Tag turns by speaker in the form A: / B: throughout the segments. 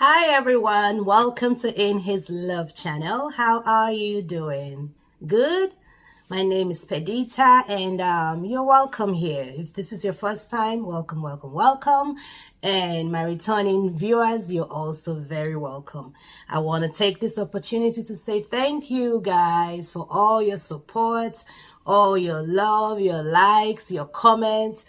A: Hi everyone, welcome to In His Love channel. How are you doing? Good? My name is Pedita and you're welcome here. If this is your first time, welcome, welcome, welcome. And my returning viewers, you're also very welcome. I want to take this opportunity to say thank you guys for all your support, all your love, your likes, your comments.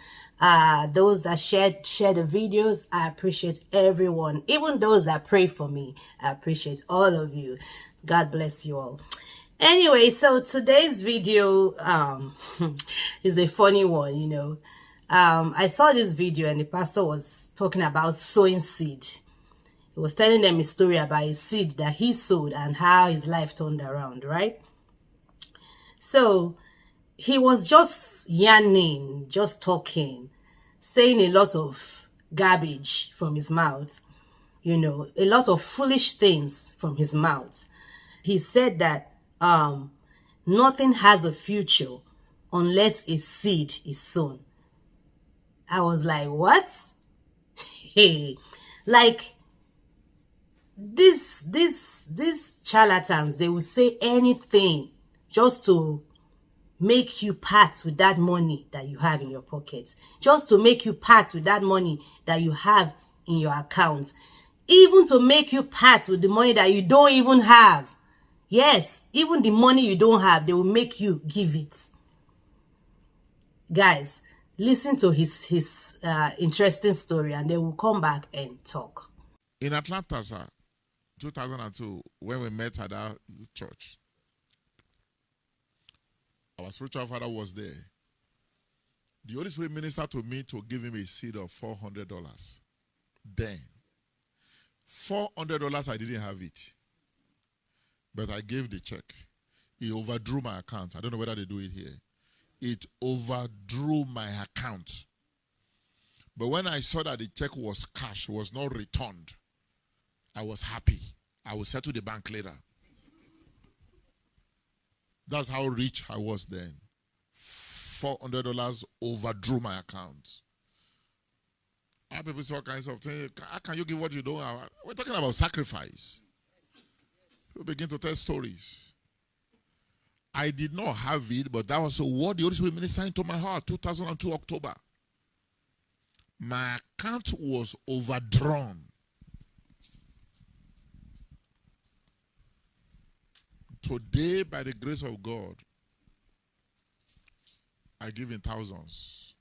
A: Those that share the videos, I appreciate everyone. Even those that pray for me, I appreciate all of you. God bless you all. Anyway, so today's video is a funny one, you know. I saw this video and the pastor was talking about sowing seed. He was telling them a story about a seed that he sowed and how his life turned around, right? So he was just yarning, just talking, saying a lot of garbage from his mouth, you know, a lot of foolish things from his mouth. He said that nothing has a future unless a seed is sown. I was like, what? Hey, like these charlatans, they will say anything just to make you part with that money that you have in your pocket, just to make you part with that money that you have in your account, even to make you part with the money that you don't even have. Yes, even the money you don't have, they will make you give it. Guys, listen to his interesting story and then we'll come back and talk.
B: In Atlanta, sir, 2002, when we met at our church, our spiritual father was there. The Holy Spirit ministered to me to give him a seed of $400. Then, $400, I didn't have it. But I gave the check. He overdrew my account. I don't know whether they do it here. It overdrew my account. But when I saw that the check was cash, was not returned, I was happy. I will settle the bank later. That's how rich I was then. $400 overdrew my account. How people say all kinds of things. How can you give what you don't have? We're talking about sacrifice. People begin to tell stories. I did not have it, but that was a word the Holy Spirit ministered into my heart, 2002 October. My account was overdrawn. Today, by the grace of God, I give in thousands.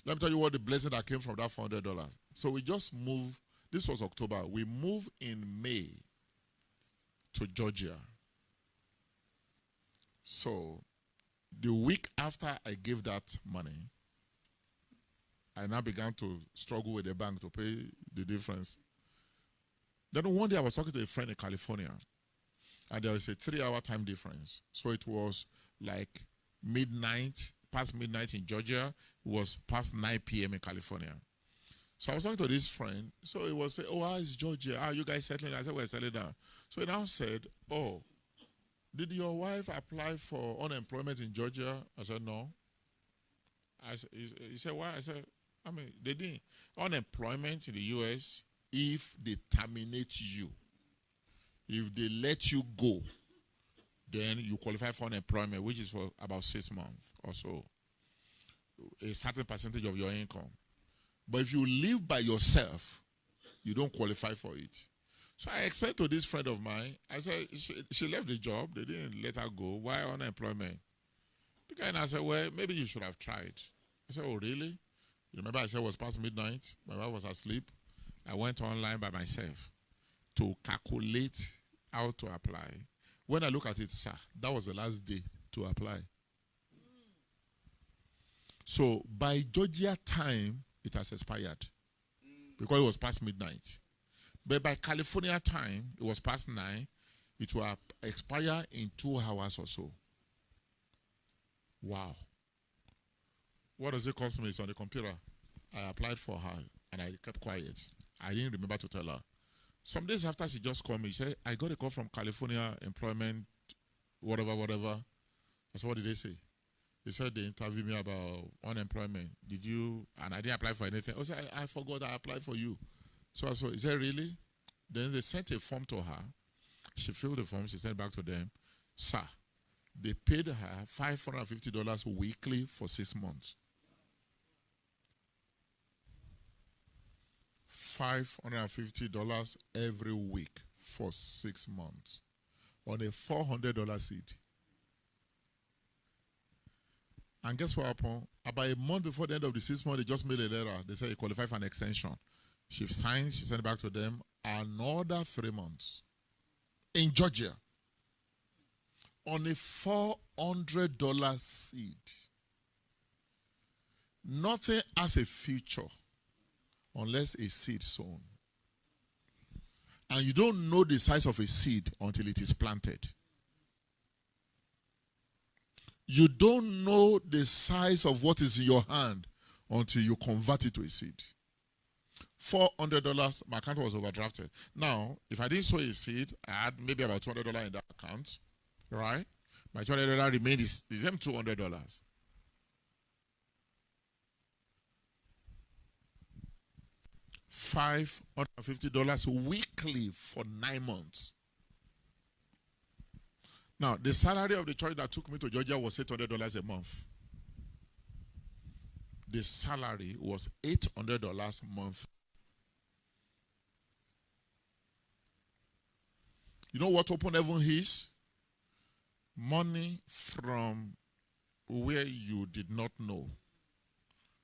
B: Let me tell you what the blessing that came from that $400. So we just moved. This was October. We moved in May to Georgia. So the week after I gave that money, I now began to struggle with the bank to pay the difference. Then one day I was talking to a friend in California, and there was a 3-hour time difference. So it was like midnight, past midnight in Georgia. It was past 9 p.m. in California. So I was talking to this friend. So he was saying, oh, how is Georgia? How are you guys settling? I said, we're settling down. So he now said, oh, did your wife apply for unemployment in Georgia? I said, no. He said, why? I said, they didn't. Unemployment in the U.S., if they terminate you, if they let you go, then you qualify for unemployment, which is for about 6 months or so, a certain percentage of your income. But if you live by yourself, you don't qualify for it. So I explained to this friend of mine, I said, she left the job, they didn't let her go. Why unemployment? The guy now said, well, maybe you should have tried. I said, oh, really? You remember I said it was past midnight, my wife was asleep. I went online by myself to calculate how to apply. When I look at it, sir, that was the last day to apply. So by Georgia time, it has expired because it was past midnight. But by California time, it was past 9. It will expire in 2 hours or so. Wow. What does it cost me? It's on the computer. I applied for her and I kept quiet. I didn't remember to tell her. Some days after, she just called me. She said, I got a call from California employment, whatever. I said, what did they say? They said they interviewed me about unemployment. Did you? And I didn't apply for anything. I said, I forgot I applied for you. So I said, is that really? Then they sent a form to her. She filled the form. She sent it back to them. Sir, they paid her $550 weekly for 6 months. $550 every week for 6 months on a $400 seed. And guess what happened? About a month before the end of the 6 months, they just made a letter. They said you qualify for an extension. She signed, she sent it back to them. Another 3 months in Georgia on a $400 seed. Nothing has a future unless a seed sown. And you don't know the size of a seed until it is planted. You don't know the size of what is in your hand until you convert it to a seed. $400, my account was overdrafted. Now, if I didn't sow a seed, I had maybe about $200 in that account, right? My $200 remained the same $200. $550 weekly for 9 months. Now, the salary of the church that took me to Georgia was $800 a month. The salary was $800 a month. You know what open heaven is? Money from where you did not know.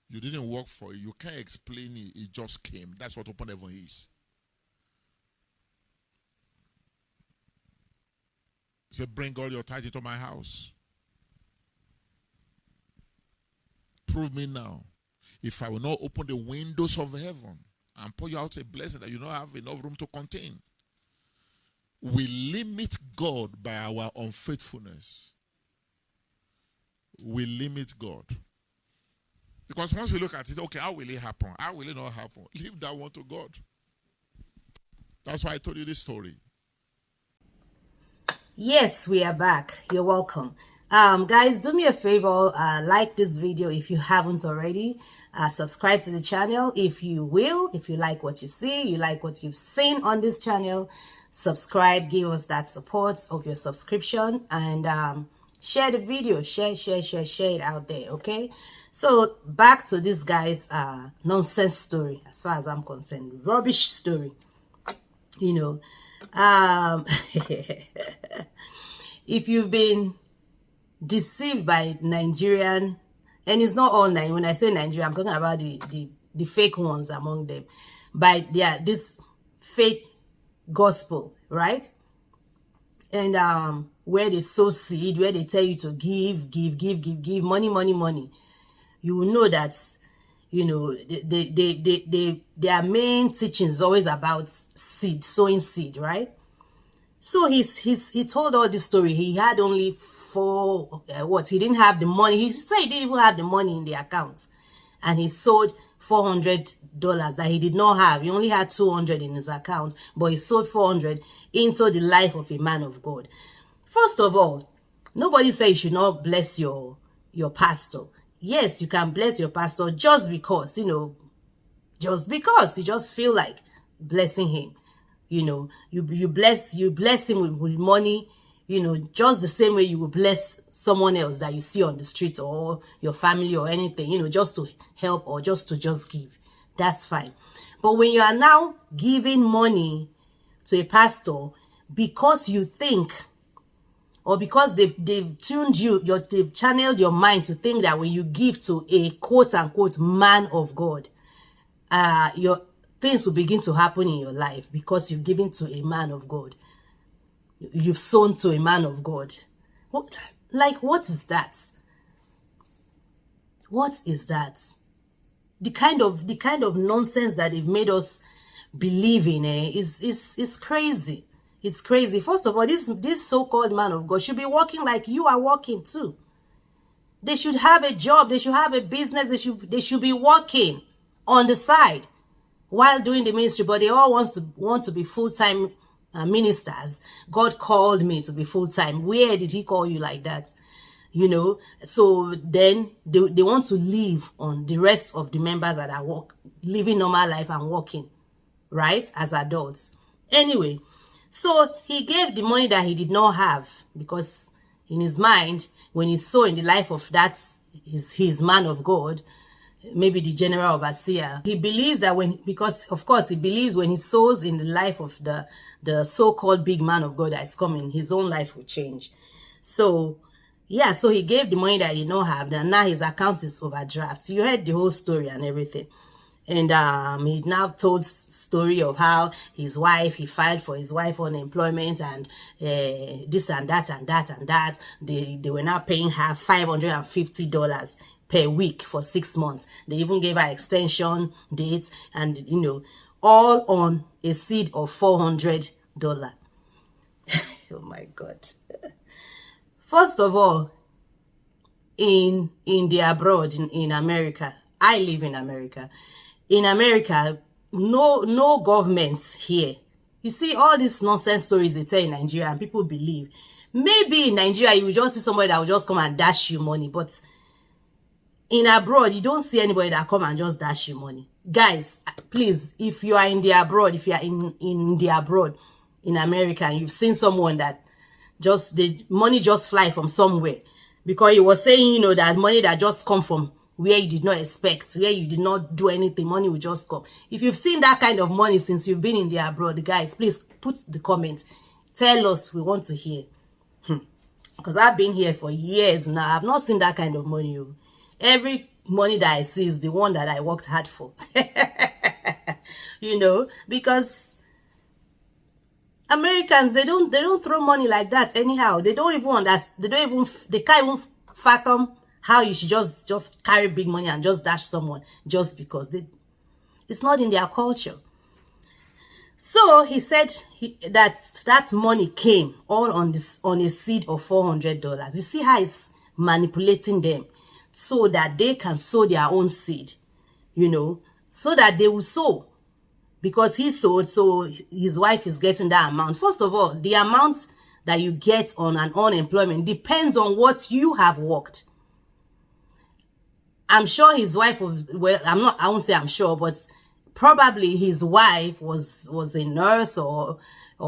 B: You didn't work for it. You can't explain it. It just came. That's what open heaven is. Say, bring all your tithe into my house. Prove me now. If I will not open the windows of heaven and pour you out a blessing that you don't have enough room to contain. We limit God by our unfaithfulness. We limit God. Because once we look at it, okay, how will it happen? How will it not happen? Leave that one to God. That's why I told you this story.
A: Yes, we are back. You're welcome. Guys, do me a favor, like this video if you haven't already. Subscribe to the channel if you will. If you like what you see, you like what you've seen on this channel, subscribe, give us that support of your subscription, and share the video. Share it out there, okay? So back to this guy's nonsense story, as far as I'm concerned. Rubbish story. You know, if you've been deceived by Nigerian, and it's not all Nigerian. When I say Nigeria, I'm talking about the fake ones among them, by this fake gospel, right? And where they sow seed, where they tell you to give money, you will know that, you know, their main teaching is always about seed, sowing seed, right? So he told all this story. He had only he didn't have the money. He said he didn't even have the money in the account, and he sold $400 that he did not have. He only had $200 in his account, but he sold $400 into the life of a man of God. First of all, nobody said you should not bless your pastor. Yes, you can bless your pastor just because, you know, just because you just feel like blessing him. You know, you bless him with money, you know, just the same way you would bless someone else that you see on the street or your family or anything, you know, just to help or just to give. That's fine. But when you are now giving money to a pastor because you think, or because they've tuned you, they've channeled your mind to think that when you give to a quote-unquote man of God, your things will begin to happen in your life because you've given to a man of God. You've sown to a man of God. What is that? What is that? The kind of nonsense that they've made us believe in is crazy. It's crazy. First of all, this so-called man of God should be working like you are working too. They should have a job. They should have a business. They should be working on the side while doing the ministry. But they all want to be full-time ministers. God called me to be full-time. Where did he call you like that? You know, so then they want to live on the rest of the members that are living normal life and working, right? As adults. Anyway, so he gave the money that he did not have, because in his mind, when he saw in the life of that his man of God, maybe the general overseer, he believes that because of course he believes when he sows in the life of the so-called big man of God that is coming, his own life will change. So yeah, so he gave the money that he did not have, and now his account is overdraft. You heard the whole story and everything. And he now told story of how his wife, he filed for his wife unemployment, and this and that and that and that. They were now paying her $550 per week for 6 months. They even gave her extension dates, and you know, all on a seed of $400. Oh my God. First of all, in the abroad, in America, I live in America. In America, no government here. You see all these nonsense stories they tell in Nigeria and people believe. Maybe in Nigeria, you will just see somebody that will just come and dash you money. But in abroad, you don't see anybody that come and just dash you money. Guys, please, if you are in the abroad, if you are in the abroad, in America, and you've seen someone that just, the money just fly from somewhere. Because he was saying, you know, that money that just come from where you did not expect, where you did not do anything, money will just come. If you've seen that kind of money since you've been in the abroad, guys, please put the comment. Tell us, we want to hear. Because I've been here for years now. I've not seen that kind of money. Every money that I see is the one that I worked hard for. You know, because Americans, they don't throw money like that anyhow. They don't even understand. They can't even fathom how you should just carry big money and just dash someone just because it's not in their culture. So he said that money came all on a seed of $400. You see how he's manipulating them so that they can sow their own seed, you know, so that they will sow. Because he sowed, so his wife is getting that amount. First of all, the amount that you get on an unemployment depends on what you have worked. I'm sure his wife was, well, I won't say I'm sure, but probably his wife was a nurse or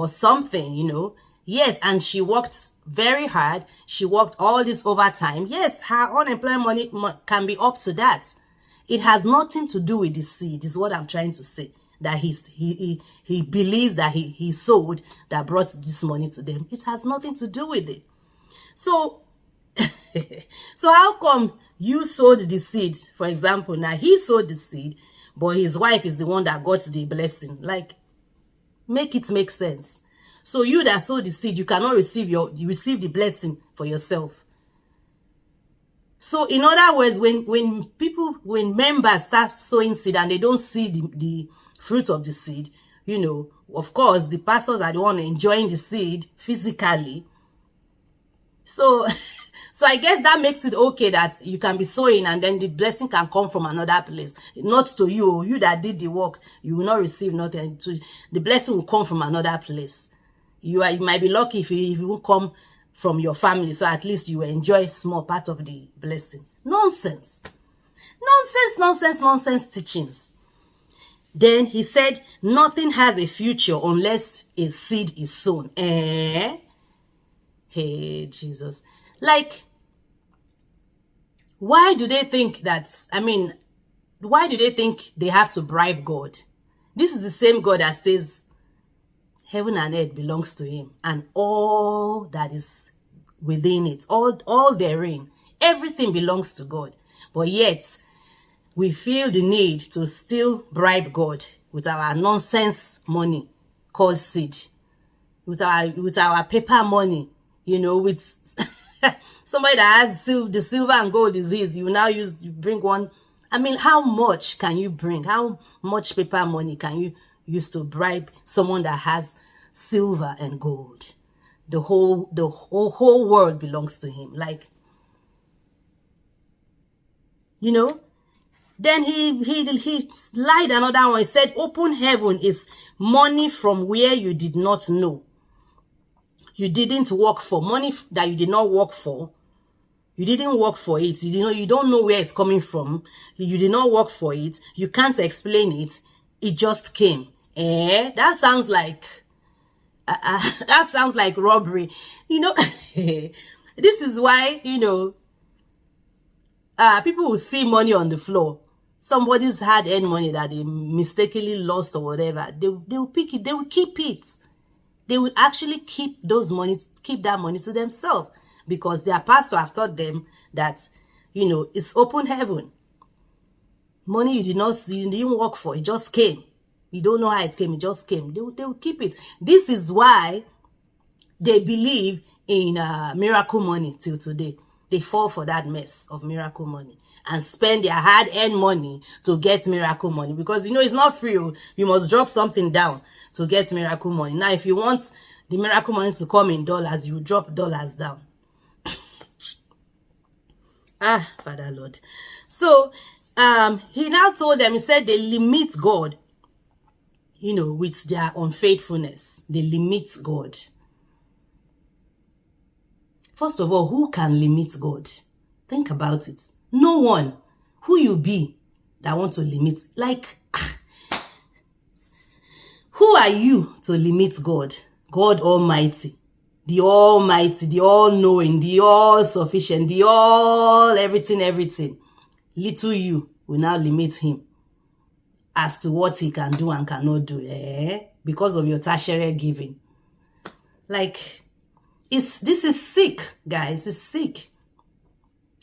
A: something, you know. Yes, and she worked very hard. She worked all this overtime. Yes, her unemployment money can be up to that. It has nothing to do with the seed, is what I'm trying to say. That he believes that he sowed that brought this money to them. It has nothing to do with it. So, so how come you sowed the seed? For example, now he sowed the seed, but his wife is the one that got the blessing. Like, make it make sense. So you that sowed the seed, you cannot receive the blessing for yourself. So in other words, when members start sowing seed and they don't see the fruit of the seed, you know, of course, the pastors are the one enjoying the seed physically. So, so I guess that makes it okay that you can be sowing and then the blessing can come from another place. Not to you, you that did the work, you will not receive nothing. The blessing will come from another place. You might be lucky if it will come from your family, so at least you will enjoy a small part of the blessing. Nonsense. Nonsense, nonsense, nonsense teachings. Then he said, nothing has a future unless a seed is sown. Hey, Jesus. Like, why do they think that, why do they think they have to bribe God? This is the same God that says heaven and earth belongs to him and all that is within it, all therein, everything belongs to God. But yet, we feel the need to still bribe God with our nonsense money called seed, with our paper money, you know, with somebody that has the silver and gold disease. You now you bring one. How much can you bring? How much paper money can you use to bribe someone that has silver and gold? The whole world belongs to him. Like, you know. Then he lied another one. He said, open heaven is money from where you did not know. You didn't work for. Money that you did not work for. You didn't work for it. You don't know where it's coming from. You did not work for it. You can't explain it. It just came. That sounds like that sounds like robbery. You know, this is why, you know, people will see money on the floor. Somebody's hard-earned money that they mistakenly lost or whatever. They will pick it. They will keep it. They will actually keep that money to themselves, because their pastor have taught them that, you know, it's open heaven. Money you did not see, you didn't work for, it just came. You don't know how it came, it just came. They will keep it. This is why they believe in miracle money till today. They fall for that mess of miracle money and spend their hard-earned money to get miracle money, because, you know, it's not free. You must drop something down to get miracle money. Now, if you want the miracle money to come in dollars, you drop dollars down. Father Lord. So he now told them, he said they limit God, you know, with their unfaithfulness. They limit God. First of all, who can limit God? Think about it. No one. Who you be that want to limit? Like, who are you to limit God? God Almighty. The Almighty, the All-Knowing, the All-Sufficient, the All-Everything. Little you will now limit him as to what he can do and cannot do, because of your tertiary giving. Like, this is sick, guys. It's sick.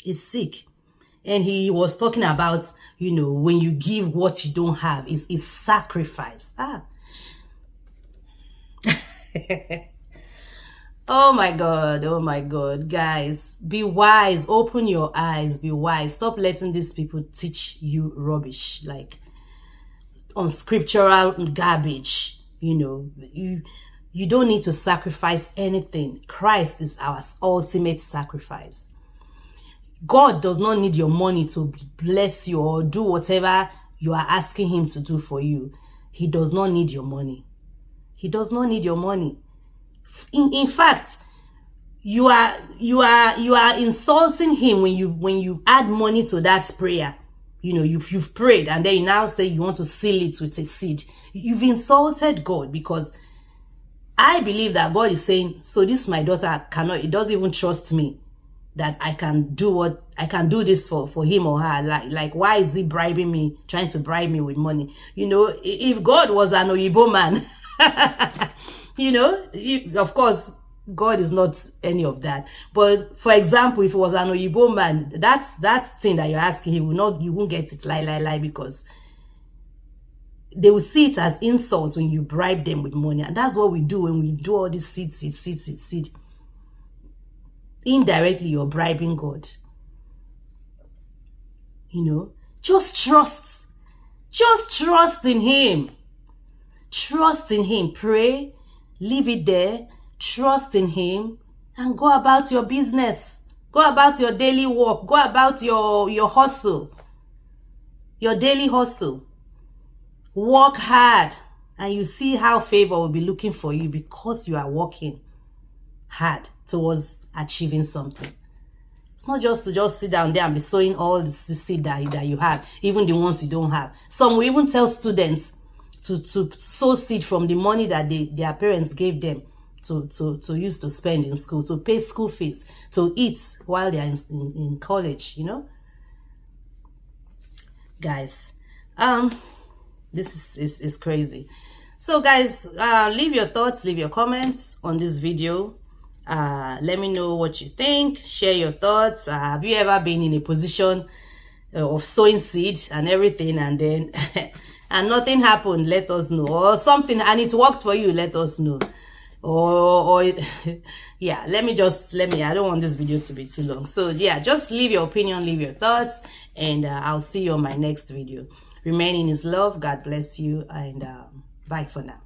A: It's sick. And he was talking about, you know, when you give what you don't have, it's sacrifice. Oh my God, guys, be wise. Open your eyes, be wise. Stop letting these people teach you rubbish, like unscriptural garbage. You know, you don't need to sacrifice anything. Christ is our ultimate sacrifice. God does not need your money to bless you or do whatever you are asking him to do for you. He does not need your money. He does not need your money. In fact, you are insulting him when you add money to that prayer. You know, you've prayed and then you now say you want to seal it with a seed. You've insulted God, because I believe that God is saying, so this my daughter it doesn't even trust me that I can do this for him or her. Like why is he bribing me, trying to bribe me with money? You know, if God was an Oyibo man, you know, of course, God is not any of that. But for example, if it was an Oyibo man, that thing that you're asking, you won't get it, lie, because they will see it as insult when you bribe them with money. And that's what we do when we do all this seed. Indirectly, you're bribing God. You know, just trust in him. Trust in him. Pray, leave it there, trust in him, and go about your business. Go about your daily work. Go about your hustle, your daily hustle. Work hard, and you see how favor will be looking for you, because you are working hard towards achieving something. It's not just to sit down there and be sowing all the seed that you have, even the ones you don't have. Some will even tell students to sow seed from the money that their parents gave them to use to spend in school, to pay school fees, to eat while they're in college, you know. Guys, this is crazy. So guys, leave your thoughts, leave your comments on this video. Let me know what you think. Share your thoughts. Have you ever been in a position of sowing seed and everything, and then and nothing happened? Let us know. Or something and it worked for you, let us know. Or yeah, let me I don't want this video to be too long. So yeah, just leave your opinion, leave your thoughts, and I'll see you on my next video. Remain in his love. God bless you, and bye for now.